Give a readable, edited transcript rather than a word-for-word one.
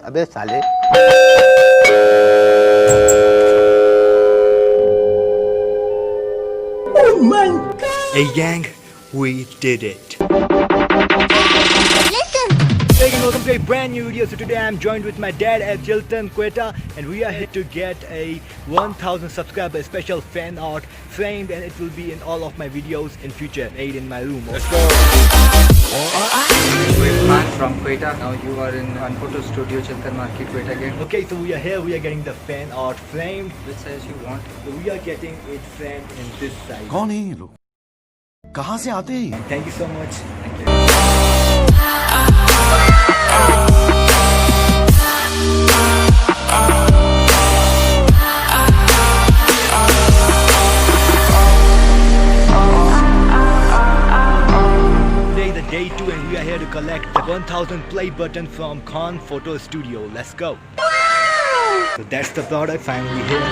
अबे साले। Oh my God! Hey gang, we did it. Hey and welcome to a brand new video. So today I'm joined with my dad at Sultan Kot, and we are here to get a 1000 subscriber special fan art framed, and it will be in all of my videos in future, made in my room. Let's go. Man from Quetta. Now you are in one photo studio, Sultan Market, Quetta again. Okay, so we are here. We are getting the fan art framed. Which size you want? So we are getting it framed in this size. कौन है ये लोग? कहाँ से आते हैं? Thank you so much. Thank you. Day 2 and we are here to collect the 1000 play button from Khan Photo Studio. Let's go. So that's the product finally here.